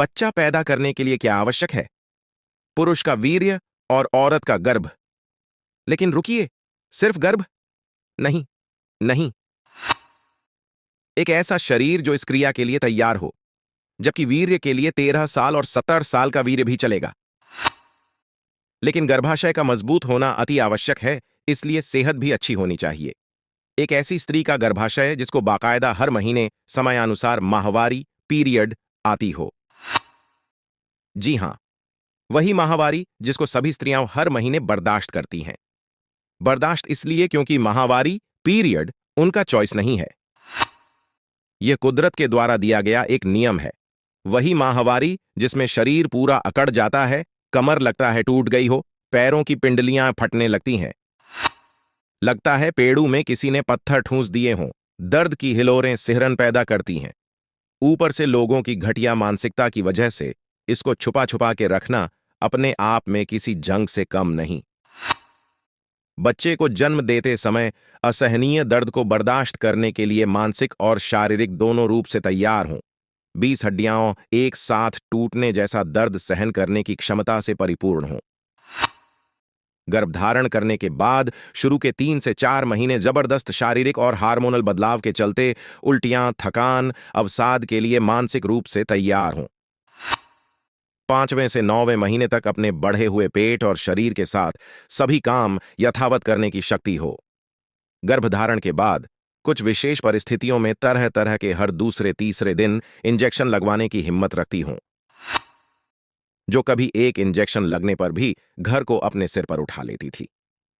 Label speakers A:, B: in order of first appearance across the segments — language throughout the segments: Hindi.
A: बच्चा पैदा करने के लिए क्या आवश्यक है? पुरुष का वीर्य और औरत का गर्भ। लेकिन रुकिए, सिर्फ गर्भ? नहीं, नहीं। एक ऐसा शरीर जो इस क्रिया के लिए तैयार हो, जबकि वीर्य के लिए 13 साल और 70 साल का वीर्य भी चलेगा। लेकिन गर्भाशय का मजबूत होना अति आवश्यक है, इसलिए सेहत भी अच्छी होनी चाहिए। एक ऐसी स्त्री का गर्भाशय जिसको बाकायदा हर महीने समयानुसार माहवारी पीरियड आती हो। जी हां, वही माहवारी जिसको सभी स्त्रियां हर महीने बर्दाश्त करती हैं। बर्दाश्त इसलिए क्योंकि माहवारी पीरियड उनका चॉइस नहीं है, यह कुदरत के द्वारा दिया गया एक नियम है। वही माहवारी जिसमें शरीर पूरा अकड़ जाता है, कमर लगता है टूट गई हो, पैरों की पिंडलियां फटने लगती हैं, लगता है पेड़ू में किसी ने पत्थर ठूंस दिए हों, दर्द की हिलोरें सिहरन पैदा करती हैं। ऊपर से लोगों की घटिया मानसिकता की वजह से इसको छुपा छुपा के रखना अपने आप में किसी जंग से कम नहीं। बच्चे को जन्म देते समय असहनीय दर्द को बर्दाश्त करने के लिए मानसिक और शारीरिक दोनों रूप से तैयार हों, 20 हड्डियां एक साथ टूटने जैसा दर्द सहन करने की क्षमता से परिपूर्ण हों। गर्भधारण करने के बाद शुरू के 3 से 4 महीने जबरदस्त शारीरिक और हार्मोनल बदलाव के चलते उल्टियां, थकान, अवसाद के लिए मानसिक रूप से तैयार हों। 5वें से 9वें महीने तक अपने बढ़े हुए पेट और शरीर के साथ सभी काम यथावत करने की शक्ति हो। गर्भधारण के बाद कुछ विशेष परिस्थितियों में तरह तरह के हर दूसरे तीसरे दिन इंजेक्शन लगवाने की हिम्मत रखती हों, जो कभी एक इंजेक्शन लगने पर भी घर को अपने सिर पर उठा लेती थी।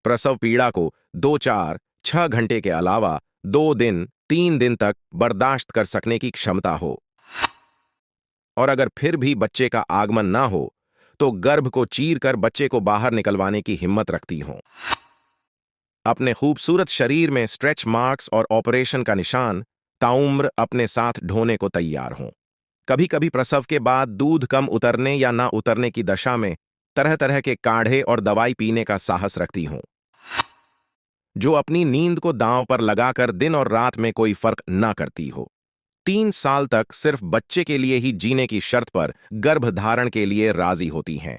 A: प्रसव पीड़ा को 2, 4, 6 घंटे के अलावा 2 दिन, 3 दिन तक बर्दाश्त कर सकने की क्षमता हो। और अगर फिर भी बच्चे का आगमन ना हो तो गर्भ को चीरकर बच्चे को बाहर निकलवाने की हिम्मत रखती हों। अपने खूबसूरत शरीर में स्ट्रेच मार्क्स और ऑपरेशन का निशान ताउम्र अपने साथ ढोने को तैयार हों। कभी कभी प्रसव के बाद दूध कम उतरने या ना उतरने की दशा में तरह तरह के काढ़े और दवाई पीने का साहस रखती हों, जो अपनी नींद को दांव पर लगाकर दिन और रात में कोई फर्क ना करती हो। 3 साल तक सिर्फ बच्चे के लिए ही जीने की शर्त पर गर्भधारण के लिए राजी होती हैं।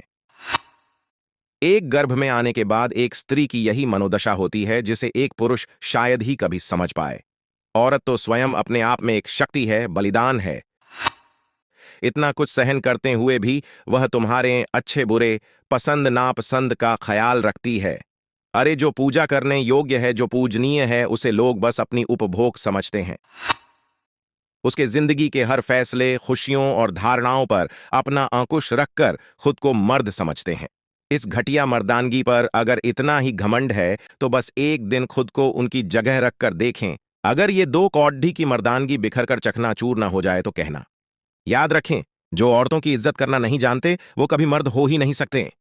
A: एक गर्भ में आने के बाद एक स्त्री की यही मनोदशा होती है जिसे एक पुरुष शायद ही कभी समझ पाए। औरत तो स्वयं अपने आप में एक शक्ति है, बलिदान है। इतना कुछ सहन करते हुए भी वह तुम्हारे अच्छे बुरे, पसंद नापसंद का ख्याल रखती है। अरे, जो पूजा करने योग्य है, जो पूजनीय है, उसे लोग बस अपनी उपभोग समझते हैं। उसके जिंदगी के हर फैसले, खुशियों और धारणाओं पर अपना अंकुश रखकर खुद को मर्द समझते हैं। इस घटिया मर्दानगी पर अगर इतना ही घमंड है तो बस एक दिन खुद को उनकी जगह रखकर देखें। अगर ये 2 कौड्ढी की मर्दानगी बिखर कर चकनाचूर ना हो जाए तो कहना। याद रखें, जो औरतों की इज्जत करना नहीं जानते वो कभी मर्द हो ही नहीं सकते।